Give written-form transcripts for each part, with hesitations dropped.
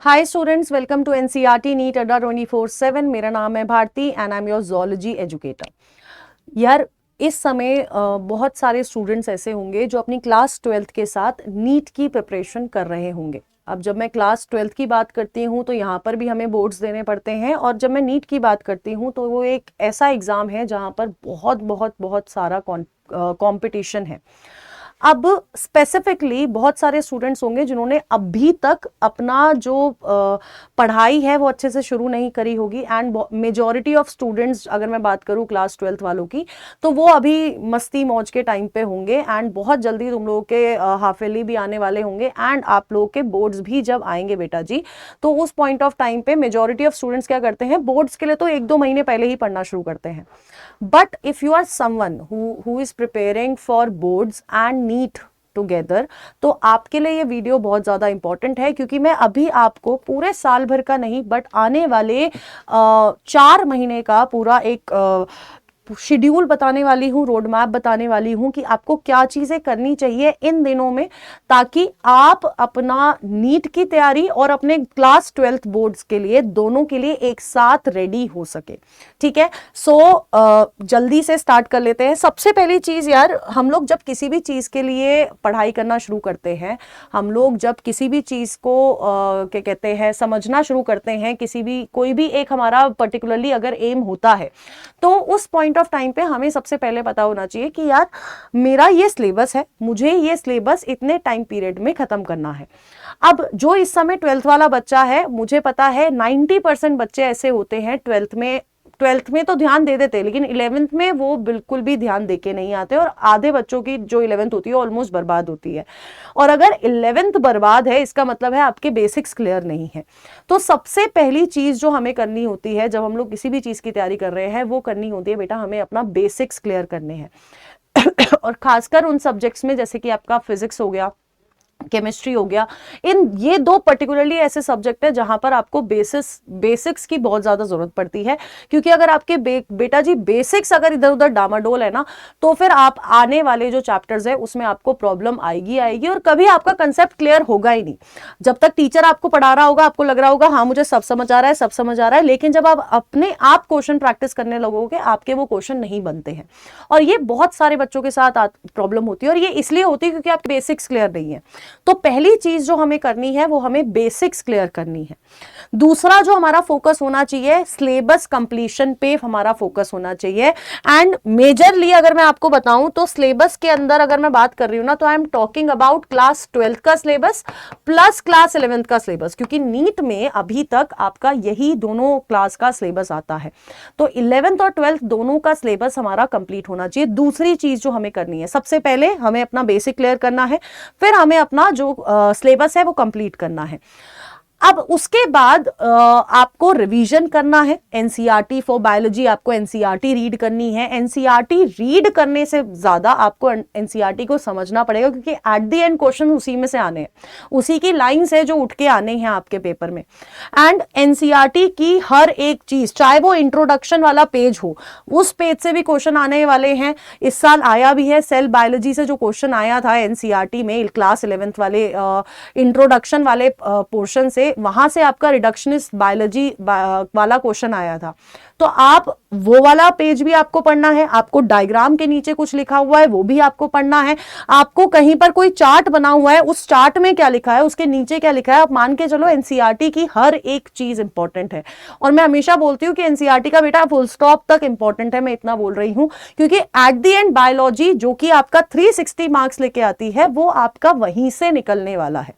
Hi students, welcome to NCERT NEET Adda 24/7। मेरा नाम है Bharti and I am your zoology educator. यार, इस समय बहुत सारे स्टूडेंट्स ऐसे होंगे जो अपनी क्लास 12th के साथ नीट की प्रिपरेशन कर रहे होंगे। अब जब मैं क्लास 12th की बात करती हूँ तो यहाँ पर भी हमें बोर्ड्स देने पड़ते हैं, और जब मैं नीट की बात करती हूँ तो वो एक ऐसा एग्ज़ाम है जहाँ पर बहुत बहुत बहुत सारा कंपटीशन है। अब स्पेसिफिकली बहुत सारे स्टूडेंट्स होंगे जिन्होंने अभी तक अपना जो पढ़ाई है वो अच्छे से शुरू नहीं करी होगी, एंड मेजॉरिटी ऑफ स्टूडेंट्स, अगर मैं बात करूँ क्लास 12th वालों की, तो वो अभी मस्ती मौज के टाइम पे होंगे। एंड बहुत जल्दी तुम लोगों के हाफ ईयरली भी आने वाले होंगे, एंड आप लोगों के बोर्ड्स भी जब आएंगे बेटा जी, तो उस पॉइंट ऑफ टाइम पे मेजॉरिटी ऑफ स्टूडेंट्स क्या करते हैं, बोर्ड्स के लिए तो 1-2 महीने पहले ही पढ़ना शुरू करते हैं। But if you are someone who is preparing for boards and NEET together, तो आपके लिए ये वीडियो बहुत ज़्यादा इंपॉर्टेंट है, क्योंकि मैं अभी आपको पूरे साल भर का नहीं बट आने वाले 4 महीने का पूरा एक शेड्यूल बताने वाली हूँ, रोड मैप बताने वाली हूँ कि आपको क्या चीज़ें करनी चाहिए इन दिनों में, ताकि आप अपना नीट की तैयारी और अपने क्लास 12th बोर्ड्स के लिए, दोनों के लिए एक साथ रेडी हो सके। ठीक है, जल्दी से स्टार्ट कर लेते हैं। सबसे पहली चीज़ यार, हम लोग जब किसी भी चीज़ के लिए पढ़ाई करना शुरू करते हैं, हम लोग जब किसी भी चीज़ को क्या कहते हैं, समझना शुरू करते हैं, कोई भी एक हमारा पर्टिकुलरली अगर एम होता है, तो उस पॉइंट ऑफ टाइम पे हमें सबसे पहले पता होना चाहिए कि यार मेरा ये सिलेबस है, मुझे ये सिलेबस इतने टाइम पीरियड में खत्म करना है। अब जो इस समय 12th वाला बच्चा है, मुझे पता है 90% बच्चे ऐसे होते हैं 12th में तो ध्यान दे देते, लेकिन 11th में वो बिल्कुल भी ध्यान देके नहीं आते, और आधे बच्चों की जो 11th होती है ऑलमोस्ट बर्बाद होती है। और अगर 11th बर्बाद है, इसका मतलब है आपके बेसिक्स क्लियर नहीं है। तो सबसे पहली चीज जो हमें करनी होती है जब हम लोग किसी भी चीज की तैयारी कर रहे हैं, वो करनी होती है बेटा, हमें अपना बेसिक्स क्लियर करने हैं। और खासकर उन सब्जेक्ट्स में जैसे कि आपका फिजिक्स हो गया, केमिस्ट्री हो गया, ये दो पर्टिकुलरली ऐसे सब्जेक्ट है जहां पर आपको बेसिक्स की बहुत ज्यादा जरूरत पड़ती है। क्योंकि अगर आपके बेटा जी बेसिक्स अगर इधर उधर डामाडोल है ना, तो फिर आप आने वाले जो चैप्टर्स है उसमें आपको प्रॉब्लम आएगी, और कभी आपका कंसेप्ट क्लियर होगा ही नहीं। जब तक टीचर आपको पढ़ा रहा होगा, आपको लग रहा होगा हाँ मुझे सब समझ आ रहा है, लेकिन जब आप अपने आप क्वेश्चन प्रैक्टिस करने लगोगे, आपके वो क्वेश्चन नहीं बनते हैं। और ये बहुत सारे बच्चों के साथ प्रॉब्लम होती है, और ये इसलिए होती है क्योंकि आपके बेसिक्स क्लियर नहीं है। तो पहली चीज जो हमें करनी है वो हमें बेसिक्स क्लियर करनी है। दूसरा जो हमारा फोकस होना चाहिए, सिलेबस कंप्लीशन पे हमारा फोकस होना चाहिए। एंड मेजरली अगर मैं आपको बताऊं तो सिलेबस के अंदर अगर मैं बात कर रही हूं ना, तो I am talking about class 12th का सिलेबस प्लस क्लास 11th का सिलेबस, क्योंकि नीट में अभी तक आपका यही दोनों क्लास का सिलेबस आता है। तो 11th और 12th दोनों का सिलेबस हमारा कंप्लीट होना चाहिए। दूसरी चीज जो हमें करनी है, सबसे पहले हमें अपना बेसिक क्लियर करना है, फिर हमें अपना जो सिलेबस है वो कंप्लीट करना है। अब उसके बाद आपको रिवीजन करना है। एनसीईआरटी फॉर बायोलॉजी आपको एनसीईआरटी रीड करनी है। एनसीईआरटी रीड करने से ज्यादा आपको एनसीईआरटी को समझना पड़ेगा, क्योंकि एट द एंड क्वेश्चन उसी में से आने हैं, उसी की लाइन से जो उठ के आने हैं आपके पेपर में। एंड एनसीईआरटी की हर एक चीज, चाहे वो इंट्रोडक्शन वाला पेज हो, उस पेज से भी क्वेश्चन आने वाले हैं। इस साल आया भी है, सेल बायोलॉजी से जो क्वेश्चन आया था एनसीईआरटी में क्लास 11th वाले इंट्रोडक्शन वाले पोर्शन से, वहां से आपका रिडक्शनिस्ट बायोलॉजी वाला क्वेश्चन आया था। तो आप वो वाला पेज भी आपको पढ़ना है, आपको डायग्राम के नीचे कुछ लिखा हुआ है वो भी आपको पढ़ना है, आपको कहीं पर कोई चार्ट बना हुआ है, उस चार्ट में क्या लिखा है, उसके नीचे क्या लिखा है, आप मान के चलो एनसीईआरटी की हर एक चीज इंपॉर्टेंट है। और मैं हमेशा बोलती हूँ कि एनसीईआरटी का बेटा फुल स्टॉप तक इंपॉर्टेंट है। मैं इतना बोल रही हूं क्योंकि एट द एंड बायोलॉजी जो कि आपका 360 मार्क्स लेके आती है, वो आपका वहीं से निकलने वाला है।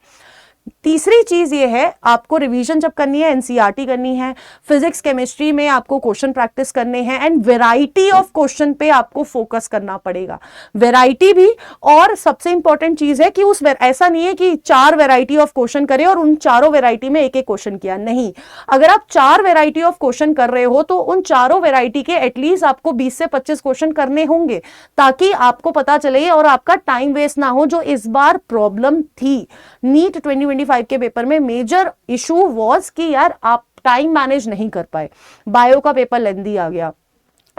तीसरी चीज ये है, आपको रिवीजन जब करनी है, एनसीईआरटी करनी है, फिजिक्स केमिस्ट्री में आपको क्वेश्चन प्रैक्टिस करने हैं, एंड वैरायटी ऑफ क्वेश्चन पे आपको फोकस करना पड़ेगा। वैरायटी भी, और सबसे इंपॉर्टेंट चीज है कि ऐसा नहीं है कि 4 वैरायटी ऑफ क्वेश्चन करें और उन चारों वैरायटी में एक एक क्वेश्चन किया, नहीं। अगर आप 4 वैरायटी ऑफ क्वेश्चन कर रहे हो, तो उन चारों वैरायटी के एटलीस्ट आपको 20 से 25 क्वेश्चन करने होंगे, ताकि आपको पता चले और आपका टाइम वेस्ट ना हो। जो इस बार प्रॉब्लम थी नीट 2025 के पेपर में, मेजर इशू वाज कि यार आप टाइम मैनेज नहीं कर पाए। बायो का पेपर लेंदी आ गया,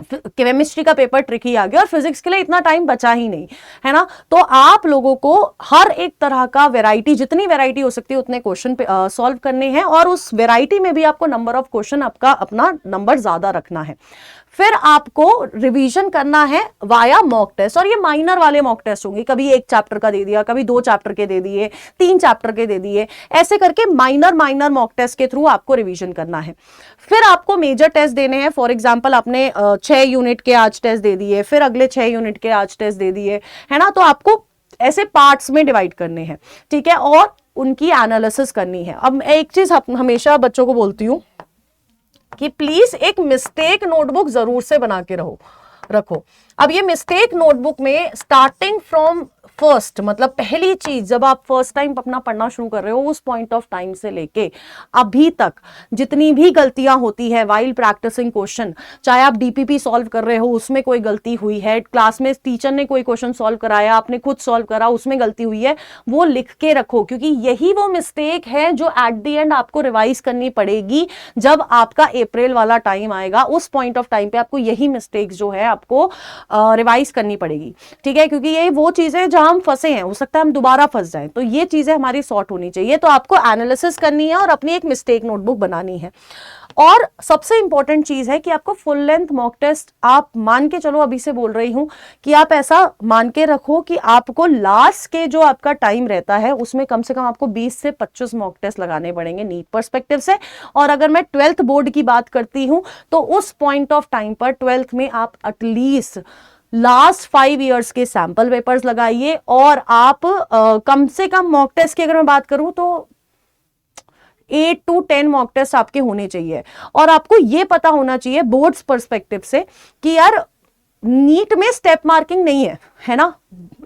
केमिस्ट्री का पेपर ट्रिकी आ गया और फिजिक्स के लिए इतना टाइम बचा ही नहीं, है ना। तो आप लोगों को हर एक तरह का वैरायटी, जितनी वैरायटी हो सकती है उतने क्वेश्चन सॉल्व करने हैं, और उस वैरायटी में भी आपको नंबर ऑफ क्वेश्चन आपका अपना नंबर ज्यादा रखना है। फिर आपको रिवीजन करना है वाया मॉक टेस्ट, और ये माइनर वाले मॉक टेस्ट होंगे, कभी 1 चैप्टर का दे दिया, कभी 2 चैप्टर के दे दिए, 3 चैप्टर के दे दिए, ऐसे करके माइनर माइनर मॉक टेस्ट के थ्रू आपको रिवीजन करना है। फिर आपको मेजर टेस्ट देने हैं। फॉर एग्जांपल आपने 6 यूनिट के आज टेस्ट दे दिए, फिर अगले 6 यूनिट के आज टेस्ट दे दिए, है ना। तो आपको ऐसे पार्ट्स में डिवाइड करने हैं, ठीक है, और उनकी एनालिसिस करनी है। अब एक चीज हमेशा बच्चों को बोलती हूं कि प्लीज एक मिस्टेक नोटबुक जरूर से बना के रखो। अब ये मिस्टेक नोटबुक में स्टार्टिंग फ्रॉम फर्स्ट, मतलब पहली चीज जब आप फर्स्ट टाइम अपना पढ़ना शुरू कर रहे हो उस पॉइंट ऑफ टाइम से लेके अभी तक जितनी भी गलतियां होती है वाइल प्रैक्टिसिंग क्वेश्चन, चाहे आप डीपीपी सॉल्व कर रहे हो उसमें कोई गलती हुई है, क्लास में टीचर ने कोई क्वेश्चन सॉल्व कराया, आपने खुद सॉल्व करा उसमें गलती हुई है, वो लिख के रखो, क्योंकि यही वो मिस्टेक है जो एट द एंड आपको रिवाइज करनी पड़ेगी जब आपका अप्रैल वाला टाइम आएगा। उस पॉइंट ऑफ टाइम पे आपको यही मिस्टेक जो है आपको रिवाइज करनी पड़ेगी, ठीक है, क्योंकि ये वो चीजें जहां हम फंसे हैं, हो सकता है हम दोबारा फंस जाएं, तो ये चीजें हमारी सॉर्ट होनी चाहिए। तो आपको एनालिसिस करनी है और अपनी एक मिस्टेक नोटबुक बनानी है। और सबसे इंपॉर्टेंट चीज है कि आपको फुल लेंथ मॉक टेस्ट, आप मान के चलो, अभी से बोल रही हूं कि आप ऐसा मान के रखो कि आपको लास्ट के जो आपका टाइम रहता है उसमें कम से कम आपको 20 से 25 मॉक टेस्ट लगाने पड़ेंगे नीट पर्सपेक्टिव से। और अगर मैं 12th बोर्ड की बात करती हूं तो उस पॉइंट ऑफ टाइम पर 12th में आप एटलीस्ट लास्ट 5 इयर्स के सैंपल पेपर्स लगाइए, और आप कम से कम मॉक टेस्ट की अगर मैं बात करूं तो 8 to 10 मॉक टेस्ट आपके होने चाहिए। और आपको ये पता होना चाहिए बोर्ड्स पर्सपेक्टिव से कि यार नीट में स्टेप मार्किंग नहीं है ना।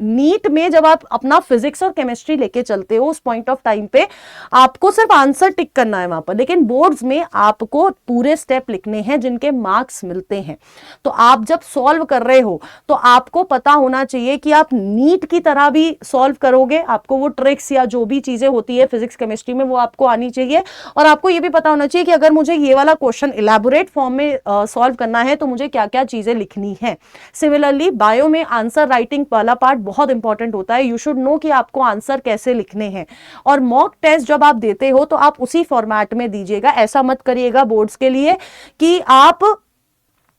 नीट में जब आप अपना फिजिक्स और केमिस्ट्री लेके चलते हो उस पॉइंट ऑफ टाइम पे आपको सिर्फ आंसर टिक करना है वहां पर, लेकिन बोर्ड्स में आपको पूरे स्टेप लिखने हैं जिनके मार्क्स मिलते हैं। तो आप जब सॉल्व कर रहे हो तो आपको पता होना चाहिए कि आप नीट की तरह भी सॉल्व करोगे, आपको वो ट्रिक्स या जो भी चीजें होती है फिजिक्स केमिस्ट्री में वो आपको आनी चाहिए। और आपको ये भी पता होना चाहिए कि अगर मुझे ये वाला क्वेश्चन इलैबोरेट फॉर्म में सॉल्व करना है तो मुझे क्या क्या चीजें लिखनी है। सिमिलरली बायो में आंसर राइटिंग वाला पार्ट बहुत इंपॉर्टेंट होता है। यू शुड नो कि आपको आंसर कैसे लिखने हैं। और मॉक टेस्ट जब आप देते हो तो आप उसी फॉर्मेट में दीजिएगा। ऐसा मत करिएगा बोर्ड्स के लिए कि आप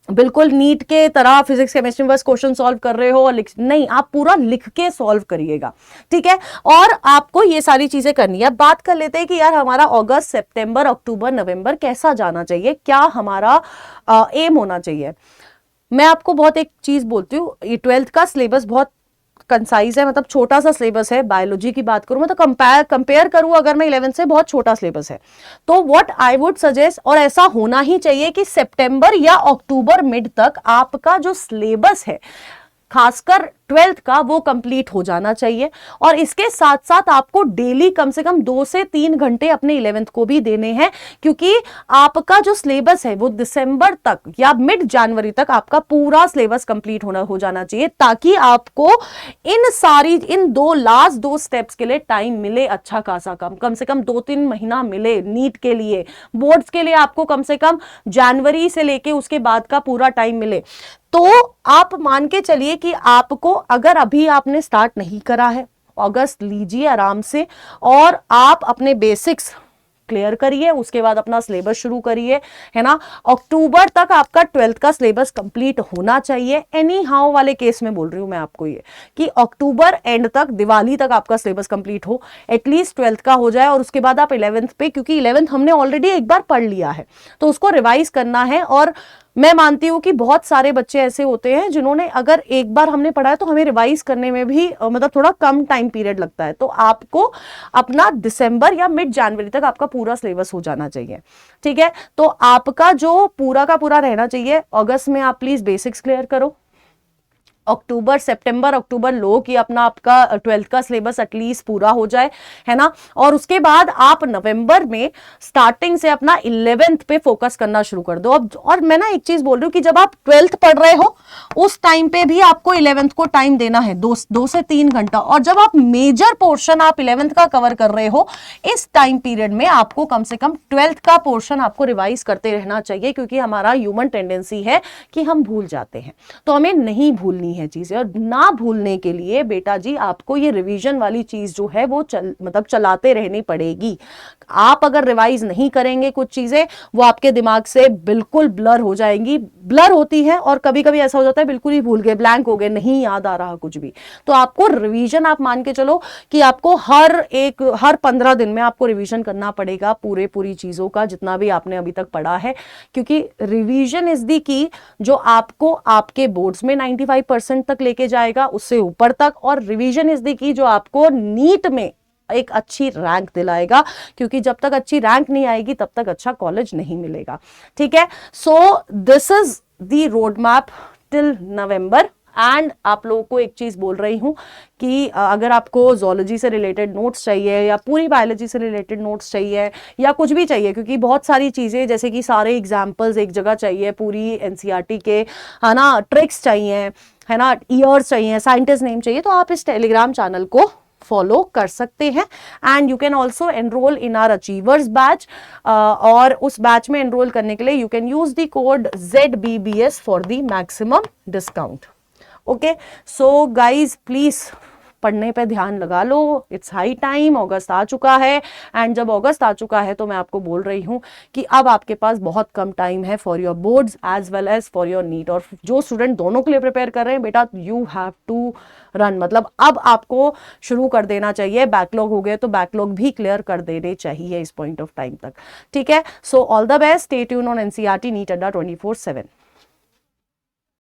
बिल्कुल नीट के तरह फिजिक्स केमिस्ट्री में बस क्वेश्चन सॉल्व कर रहे हो और नहीं, आप पूरा लिख के सॉल्व करिएगा, ठीक है। और आपको ये सारी चीजें करनी है। अब बात कर लेते हैं कि यार हमारा अगस्त, सितंबर, अक्टूबर, नवंबर कैसा जाना चाहिए, क्या हमारा एम होना चाहिए। मैं आपको बहुत एक चीज बोलती हूँ, ये 12th का सिलेबस बहुत कंसाइज है, मतलब छोटा सा सिलेबस है। बायोलॉजी की बात करूं मैं तो कंपेयर करूं अगर मैं 11 से, बहुत छोटा सिलेबस है। तो व्हाट आई वुड सजेस्ट, और ऐसा होना ही चाहिए कि सितंबर या अक्टूबर मिड तक आपका जो सिलेबस है खासकर 12th का वो कंप्लीट हो जाना चाहिए। और इसके साथ साथ आपको डेली कम से कम 2 से 3 घंटे अपने 11th को भी देने हैं, क्योंकि आपका जो सिलेबस है वो दिसंबर तक या मिड जनवरी तक आपका पूरा सिलेबस कंप्लीट हो जाना चाहिए, ताकि आपको इन लास्ट 2 स्टेप्स के लिए टाइम मिले अच्छा खासा, कम से कम 2-3 महीना मिले नीट के लिए। बोर्ड्स के लिए आपको कम से कम जनवरी से लेके उसके बाद का पूरा टाइम मिले। तो आप मान के चलिए कि आपको, अगर अभी आपने स्टार्ट नहीं करा है, अगस्त लीजिए आराम से और आप अपने बेसिक्स क्लियर करिए, उसके बाद अपना सिलेबस शुरू करिए, है ना। अक्टूबर तक आपका 12th का सिलेबस कंप्लीट होना चाहिए। एनी हाउ वाले केस में बोल रही हूं मैं आपको ये कि अक्टूबर एंड तक, दिवाली तक आपका सिलेबस कंप्लीट हो, एटलीस्ट 12th का हो जाए। और उसके बाद आप 11th पे, क्योंकि 11th हमने ऑलरेडी एक बार पढ़ लिया है तो उसको रिवाइज करना है। और मैं मानती हूं कि बहुत सारे बच्चे ऐसे होते हैं जिन्होंने, अगर एक बार हमने पढ़ा है तो हमें रिवाइज करने में भी मतलब थोड़ा कम टाइम पीरियड लगता है। तो आपको अपना दिसंबर या मिड जनवरी तक आपका पूरा सिलेबस हो जाना चाहिए, ठीक है। तो आपका जो पूरा का पूरा रहना चाहिए, अगस्त में आप प्लीज बेसिक्स क्लियर करो, अक्टूबर, सितंबर अक्टूबर लो कि अपना आपका 12th का सिलेबस एटलीस्ट पूरा हो जाए, है ना। और उसके बाद आप नवंबर में स्टार्टिंग से अपना 11th पे फोकस करना शुरू कर दो। अब और मैं ना एक चीज बोल रही हूँ कि जब आप 12th पढ़ रहे हो उस टाइम पे भी आपको 11th को टाइम देना है, 2 से 3 घंटा। और जब आप मेजर पोर्शन आप 11th का कवर कर रहे हो, इस टाइम पीरियड में आपको कम से कम 12th का पोर्शन आपको रिवाइज करते रहना चाहिए, क्योंकि हमारा ह्यूमन टेंडेंसी है कि हम भूल जाते हैं, तो हमें नहीं भूलनी है चीजें। और ना भूलने के लिए बेटा जी आपको ये रिवीजन वाली चीज जो है वो चलाते रहनी पड़ेगी। आप अगर रिवाइज नहीं करेंगे कुछ चीजें, वो आपके दिमाग से बिल्कुल ब्लर हो जाएंगी। ब्लर होती है और कभी कभी ऐसा हो जाता है बिल्कुल ही भूल गए, ब्लैंक हो गए, नहीं याद आ रहा कुछ भी। तो आपको रिवीजन, आप मान के चलो कि आपको हर 15 दिन में आपको रिवीजन करना पड़ेगा पूरी चीजों का, जितना भी आपने अभी तक पढ़ा है, क्योंकि रिवीजन इज दी की जो आपको आपके बोर्ड्स में 95% तक लेके जाएगा, उससे ऊपर तक। और रिवीजन इज दी की जो आपको नीट में एक अच्छी रैंक दिलाएगा, क्योंकि जब तक अच्छी रैंक नहीं आएगी तब तक अच्छा कॉलेज नहीं मिलेगा। ठीक है, so this is the road map till November. And आप लोगों को एक चीज बोल रही हूं कि अगर आपको जोलॉजी से रिलेटेड नोट्स चाहिए या पूरी बायोलॉजी से रिलेटेड नोट्स चाहिए या कुछ भी चाहिए, क्योंकि बहुत सारी चीजें जैसे कि सारे एग्जाम्पल्स एक जगह चाहिए, पूरी एनसीईआरटी के, है ना, ट्रिक्स चाहिए, है ना, ईयर्स चाहिए, साइंटिस्ट नेम चाहिए, तो आप इस टेलीग्राम चैनल को फॉलो कर सकते हैं। And you can also enrol in are achievers batch, और उस बैच में एनरोल करने के लिए you can use the code ZBBS for the maximum discount. Okay, so guys please पढ़ने पे ध्यान लगा लो, इट्स हाई टाइम, अगस्त आ चुका है। एंड जब अगस्त आ चुका है तो मैं आपको बोल रही हूँ कि अब आपके पास बहुत कम टाइम है for your boards as well as for your NEET. और जो स्टूडेंट दोनों के लिए प्रिपेयर कर रहे हैं बेटा, यू हैव टू रन, मतलब अब आपको शुरू कर देना चाहिए। बैकलॉग हो गए तो बैकलॉग भी क्लियर कर देने चाहिए इस पॉइंट ऑफ टाइम तक। ठीक है, so all the best, stay tune on NCERT NEET Adda 24/7।